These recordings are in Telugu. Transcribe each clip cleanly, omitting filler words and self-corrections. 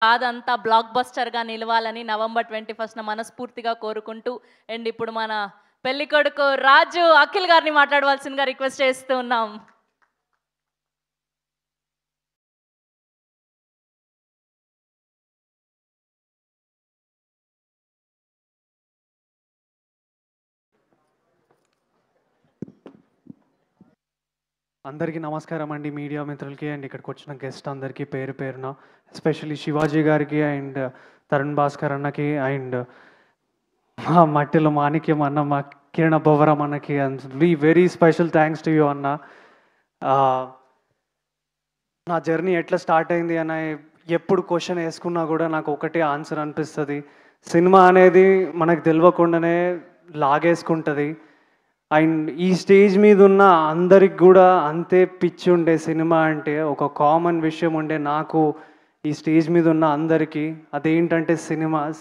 అదంతా బ్లాక్ బస్టర్‌గా నిలవాలని నవంబర్ 21న మనస్ఫూర్తిగా కోరుకుంటూ అండ్ ఇప్పుడు మన పెళ్ళికొడుకు రాజు, అఖిల్ గారిని మాట్లాడవలసిందిగా రిక్వెస్ట్ చేస్తూ ఉన్నాం. అందరికీ నమస్కారం అండి, మీడియా మిత్రులకి అండ్ ఇక్కడికి వచ్చిన గెస్ట్ అందరికీ పేరు పేరున, ఎస్పెషల్లీ శివాజీ గారికి అండ్ తరుణ్ భాస్కర్ అన్నకి అండ్ మా మట్టిలో మాణిక్యం అన్న, మా కిరణ బొవరం అన్నకి and very special thanks to you అన్న. నా జర్నీ ఎట్లా స్టార్ట్ అయింది అన్న ఎప్పుడు క్వశ్చన్ వేసుకున్నా కూడా నాకు ఒకటే ఆన్సర్ అనిపిస్తుంది. సినిమా అనేది మనకు తెలియకుండానే లాగేసుకుంటుంది. అండ్ ఈ స్టేజ్ మీద ఉన్న అందరికి కూడా అంతే పిచ్చి ఉండే సినిమా అంటే ఒక కామన్ విషయం ఉండే నాకు ఈ స్టేజ్ మీద ఉన్న అందరికీ. అదేంటంటే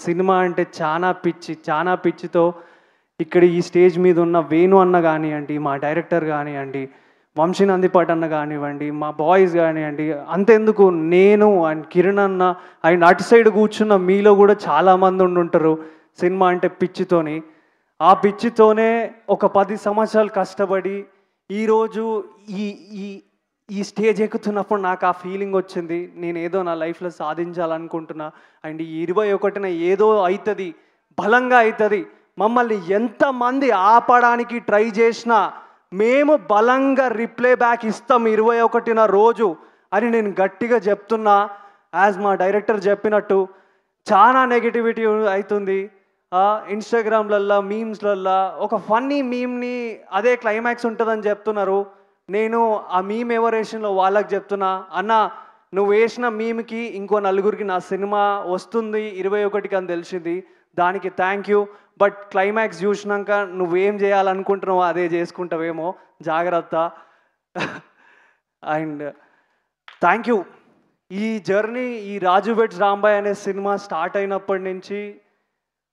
సినిమా అంటే చాలా పిచ్చితో ఇక్కడ ఈ స్టేజ్ మీద ఉన్న వేణు అన్న కానివ్వండి, మా డైరెక్టర్ కానివ్వండి, వంశీ నందిపాట్ అన్న కానివ్వండి, మా బాయ్స్ కానివ్వండి, అంతెందుకు నేను అండ్ కిరణ్ అన్న అండ్ అటు సైడ్ కూర్చున్న మీలో కూడా చాలామంది ఉండుంటారు సినిమా అంటే పిచ్చితోని. ఆ పిచ్చితోనే ఒక 10 సంవత్సరాలు కష్టపడి ఈరోజు ఈ ఈ ఈ స్టేజ్ ఎక్కుతున్నప్పుడు నాకు ఆ ఫీలింగ్ వచ్చింది, నేను ఏదో నా లైఫ్లో సాధించాలనుకుంటున్నా. అండ్ ఈ 21న ఏదో అవుతుంది, బలంగా అవుతుంది. మమ్మల్ని ఎంతమంది ఆపడానికి ట్రై చేసినా మేము బలంగా రిప్లై బ్యాక్ ఇస్తాం 21న రోజు అని నేను గట్టిగా చెప్తున్నా. యాజ్ మా డైరెక్టర్ చెప్పినట్టు చాలా నెగిటివిటీ అవుతుంది ఇన్స్టాగ్రామ్లల్లో, మీమ్స్లల్లో. ఒక ఫన్నీ మీమ్ని అదే క్లైమాక్స్ ఉంటుందని చెప్తున్నారు. నేను ఆ మీమ్ ఎవరేషన్లో వాళ్ళకి చెప్తున్నా, అన్న నువ్వు వేసిన మీమ్కి ఇంకో నలుగురికి నా సినిమా వస్తుంది 21కి అని తెలిసింది, దానికి థ్యాంక్ యూ. బట్ క్లైమాక్స్ చూసినాక నువ్వేం చేయాలనుకుంటున్నావో అదే చేసుకుంటావేమో, జాగ్రత్త. And thank you. ఈ జర్నీ, ఈ రాజు వెడ్స్ రాంబాయ్ అనే సినిమా స్టార్ట్ అయినప్పటి నుంచి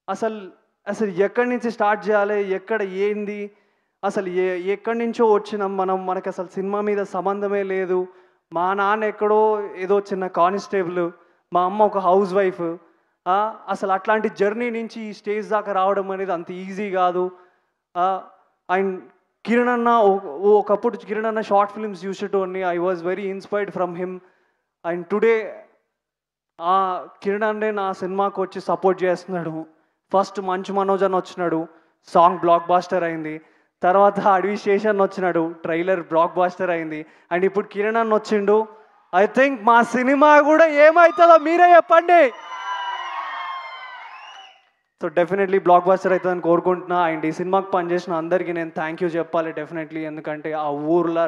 అసలు అసలు ఎక్కడి నుంచి స్టార్ట్ చేయాలి, ఎక్కడ ఏంది, అసలు ఎక్కడి నుంచో వచ్చినాం మనకు అసలు సినిమా మీద సంబంధమే లేదు. మా నాన్న ఎక్కడో ఏదో చిన్న కానిస్టేబుల్, మా అమ్మ ఒక హౌస్ వైఫ్. అసలు అట్లాంటి జర్నీ నుంచి ఈ స్టేజ్ దాకా రావడం అనేది అంత ఈజీ కాదు. అండ్ కిరణ్ అన్న, ఒకప్పుడు కిరణ్ అన్న షార్ట్ ఫిల్మ్స్ చూసేటోడిని. I was very inspired from him. And today Kiran అన్నే నా సినిమాకు వచ్చి సపోర్ట్ చేస్తున్నాడు. ఫస్ట్ మంచు మనోజ్ అని వచ్చినాడు, సాంగ్ బ్లాక్ బాస్టర్ అయింది. తర్వాత అడవి శేషన్ వచ్చినాడు, ట్రైలర్ బ్లాక్ బాస్టర్ అయింది. అండ్ ఇప్పుడు కిరణ్ అన్న వచ్చిండు. ఐ థింక్ మా సినిమా కూడా ఏమవుతుందో మీరే చెప్పండి. సో డెఫినెట్లీ బ్లాక్ బాస్టర్ అవుతుందని కోరుకుంటున్నా. అండ్ ఈ సినిమాకి పనిచేసిన అందరికీ నేను థ్యాంక్ యూ చెప్పాలి డెఫినెట్లీ. ఎందుకంటే ఆ ఊర్లో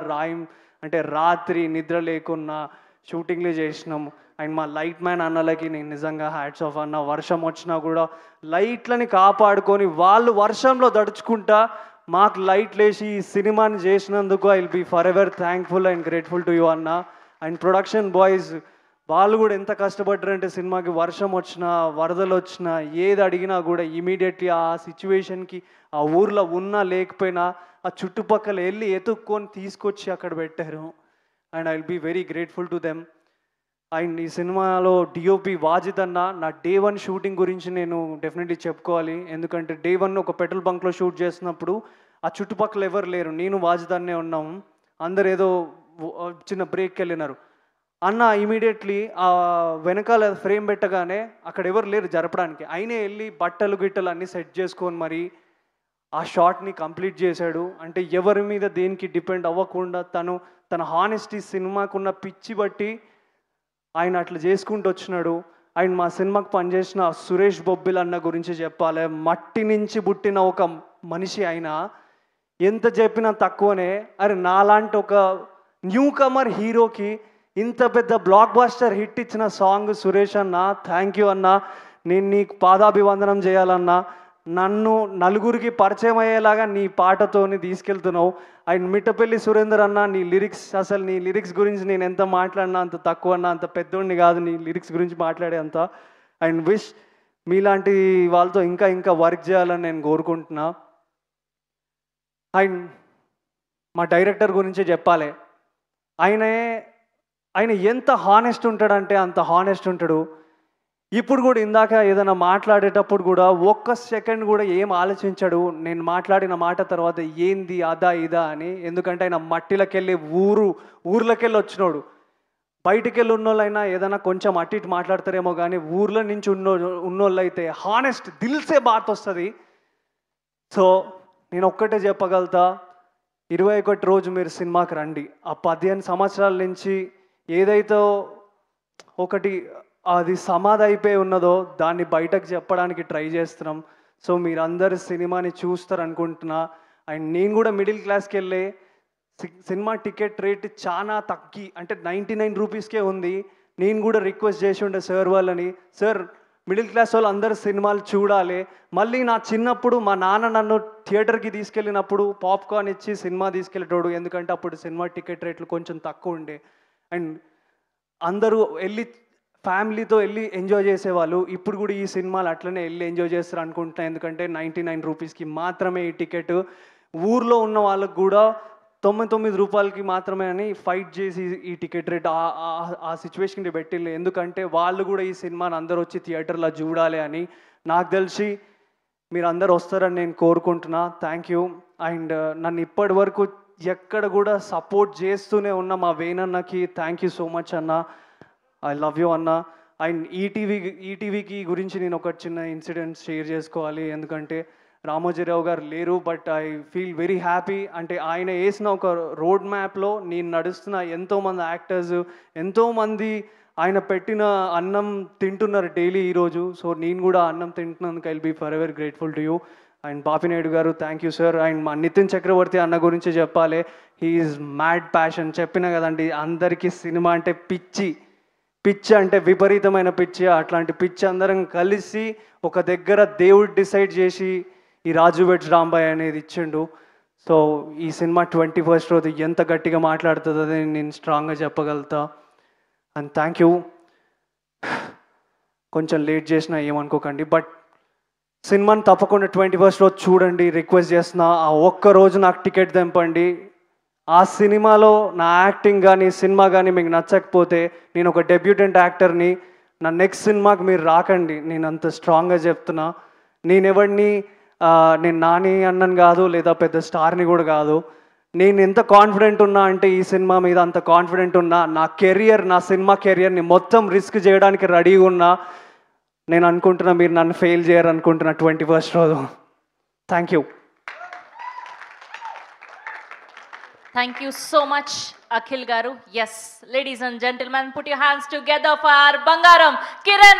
అంటే రాత్రి నిద్ర లేకున్నా షూటింగ్లు చేసినాం. అండ్ మా లైట్ మ్యాన్ అన్నలకి నేను నిజంగా హ్యాట్స్ ఆఫ్ అన్న. వర్షం వచ్చినా కూడా లైట్లని కాపాడుకొని వాళ్ళు వర్షంలో దడుచుకుంటా మాకు లైట్లు వేసి ఈ సినిమాని చేసినందుకు I will be forever thankful and grateful to you అన్న. అండ్ ప్రొడక్షన్ బాయ్స్ వాళ్ళు కూడా ఎంత కష్టపడ్డారంటే సినిమాకి వర్షం వచ్చినా, వరదలు వచ్చినా, ఏది అడిగినా కూడా ఇమీడియట్లీ ఆ సిచ్యువేషన్కి ఆ ఊర్లో ఉన్నా లేకపోయినా ఆ చుట్టుపక్కల వెళ్ళి ఎతుక్కొని తీసుకొచ్చి అక్కడ పెట్టారు. And I will be very grateful to them. అండ్ ఈ సినిమాలో డిఓపి వాజిద్ అన్న, నా డే 1 షూటింగ్ గురించి నేను డెఫినెట్లీ చెప్పుకోవాలి. ఎందుకంటే డే 1 ఒక పెట్రోల్ బంక్లో షూట్ చేసినప్పుడు ఆ చుట్టుపక్కల ఎవరు లేరు, నేను వాజిద్ అన్నే ఉన్నాము. అందరు ఏదో చిన్న బ్రేక్కి వెళ్ళినారు. అన్న ఇమీడియట్లీ ఆ వెనకాల ఫ్రేమ్ పెట్టగానే అక్కడ ఎవరు లేరు జరపడానికి, అయినే వెళ్ళి బట్టలు గిట్టలు అన్నీ సెట్ చేసుకొని మరి ఆ షాట్ని కంప్లీట్ చేశాడు. అంటే ఎవరి మీద దేనికి డిపెండ్ అవ్వకుండా తన హానెస్టీ, సినిమాకున్న పిచ్చి బట్టి ఆయన అట్లా చేసుకుంటూ వచ్చినాడు. అండ్ మా సినిమాకి పనిచేసిన సురేష్ బొబ్బిల్ అన్న గురించి చెప్పాలి. మట్టి నుంచి పుట్టిన ఒక మనిషి ఆయన, ఎంత చెప్పినా తక్కువనే. అరే నాలాంటి ఒక న్యూ కమర్ హీరోకి ఇంత పెద్ద బ్లాక్ బాస్టర్ హిట్ ఇచ్చిన సాంగ్ సురేష్ అన్న, థ్యాంక్ యూ అన్న. నేను నీకు పాదాభివందనం చేయాలన్నా. నన్ను నలుగురికి పరిచయం అయ్యేలాగా నీ పాటతోని తీసుకెళ్తున్నావు. అండ్ మిట్టపల్లి సురేందర్ అన్న, నీ లిరిక్స్ గురించి నేను ఎంత మాట్లాడినా అంత తక్కువ అన్న, అంత పెద్దోడిని కాదు నీ లిరిక్స్ గురించి మాట్లాడే అంత. అండ్ విష్ మీలాంటి వాళ్ళతో ఇంకా ఇంకా వర్క్ చేయాలని నేను కోరుకుంటున్నా. అండ్ మా డైరెక్టర్ గురించి చెప్పాలి. ఆయన ఎంత హానెస్ట్ ఉంటాడంటే అంత హానెస్ట్ ఉంటాడు. ఇప్పుడు కూడా ఇందాక ఏదైనా మాట్లాడేటప్పుడు కూడా ఒక్క సెకండ్ కూడా ఏం ఆలోచించాడు నేను మాట్లాడిన మాట తర్వాత ఏంది అదా ఇదా అని. ఎందుకంటే ఆయన మట్టిలోకెళ్ళి ఊర్లోకెళ్ళి వచ్చినోడు. బయటికి వెళ్ళి ఉన్నోళ్ళైనా ఏదైనా కొంచెం అటు ఇటు మాట్లాడతారేమో కానీ ఊర్లో నుంచి ఉన్నోళ్ళు అయితే హానెస్ట్ దిల్సే బాత్ వస్తుంది. సో నేను ఒక్కటే చెప్పగలుగుతా, 21 రోజు మీరు సినిమాకి రండి. ఆ 15 సంవత్సరాల నుంచి ఏదైతే ఒకటి అది సమాధి అయిపోయి ఉన్నదో దాన్ని బయటకు చెప్పడానికి ట్రై చేస్తున్నాం. సో మీరందరు సినిమాని చూస్తారు అనుకుంటున్నా. అండ్ నేను కూడా మిడిల్ క్లాస్కి వెళ్ళే సినిమా టికెట్ రేట్ చాలా తగ్గి అంటే 99 రూపీస్కే ఉంది. నేను కూడా రిక్వెస్ట్ చేసి ఉండే సార్ వాళ్ళని, సార్ మిడిల్ క్లాస్ వాళ్ళు అందరు సినిమాలు చూడాలి. మళ్ళీ నా చిన్నప్పుడు మా నాన్న నన్ను థియేటర్కి తీసుకెళ్ళినప్పుడు పాప్కార్న్ ఇచ్చి సినిమా తీసుకెళ్ళేటోడు. ఎందుకంటే అప్పుడు సినిమా టికెట్ రేట్లు కొంచెం తక్కువ ఉండే. అండ్ అందరూ వెళ్ళి ఫ్యామిలీతో వెళ్ళి ఎంజాయ్ చేసేవాళ్ళు. ఇప్పుడు కూడా ఈ సినిమాలు అట్లనే వెళ్ళి ఎంజాయ్ చేస్తారు అనుకుంటున్నాను. ఎందుకంటే 99 రూపీస్కి మాత్రమే ఈ టికెట్. ఊర్లో ఉన్న వాళ్ళకు కూడా 99 రూపాయలకి మాత్రమే అని ఫైట్ చేసి ఈ టికెట్ రేట్ ఆ సిచ్యువేషన్కి పెట్టిళ్ళు. ఎందుకంటే వాళ్ళు కూడా ఈ సినిమాని అందరూ వచ్చి థియేటర్లో చూడాలి అని. నాకు తెలిసి మీరు అందరు వస్తారని నేను కోరుకుంటున్నా. Thank you. అండ్ నన్ను ఇప్పటి వరకు ఎక్కడ కూడా సపోర్ట్ చేస్తూనే ఉన్న మా వేణన్నకి థ్యాంక్ యూ సో మచ్ అన్న. ఐ లవ్ యూ అన్న. అండ్ ఈటీవీకి గురించి నేను ఒక చిన్న ఇన్సిడెంట్ షేర్ చేసుకోవాలి. ఎందుకంటే రామోజీరావు గారు లేరు, but I feel very happy. అంటే ఆయన వేసిన ఒక రోడ్ మ్యాప్లో నేను నడుస్తున్న ఎంతోమంది యాక్టర్స్, ఎంతోమంది ఆయన పెట్టిన అన్నం తింటున్నారు డైలీ ఈరోజు. సో నేను కూడా అన్నం తింటున్నందుకు I will be forever grateful to you. And Bapinaidu garu thank you sir. And మా నితిన్ చక్రవర్తి అన్న గురించి చెప్పాలి. He's mad passion. చెప్పిన కదండి అందరికీ సినిమా అంటే పిచ్చి అంటే విపరీతమైన పిచ్చి. అట్లాంటి పిచ్చి అందరం కలిసి ఒక దగ్గర దేవుడు డిసైడ్ చేసి ఈ రాజు వెడ్స్ రాంబాయ్ అనేది ఇచ్చిండు. సో ఈ సినిమా 21st రోజు ఎంత గట్టిగా మాట్లాడుతుందని నేను స్ట్రాంగ్గా చెప్పగలుగుతా. And thank you. కొంచెం లేట్ చేసినా ఏమనుకోకండి, బట్ సినిమాని తప్పకుండా 21st రోజు చూడండి. రిక్వెస్ట్ చేస్తున్నా, ఆ ఒక్కరోజు నాకు టికెట్ తెంపండి. ఆ సినిమాలో నా యాక్టింగ్ కానీ సినిమా కానీ మీకు నచ్చకపోతే నేను ఒక డెబ్యూటెంట్ యాక్టర్ని. నా నెక్స్ట్ సినిమాకి మీరు రాకండి. నేను అంత స్ట్రాంగ్గా చెప్తున్నా. నేను నాని అన్నని కాదు, లేదా పెద్ద స్టార్ని కూడా కాదు. నేను ఎంత కాన్ఫిడెంట్ ఉన్నా అంటే ఈ సినిమా మీద అంత కాన్ఫిడెంట్ ఉన్నా. నా సినిమా కెరియర్ని మొత్తం రిస్క్ చేయడానికి రెడీగా ఉన్నా. నేను అనుకుంటున్నా మీరు నన్ను ఫెయిల్ చేయరు అనుకుంటున్నా 21st రోజు. Thank you. Thank you so much, Akhil Garu. Yes, ladies and gentlemen, put your hands together for our Bangaram, Kiran.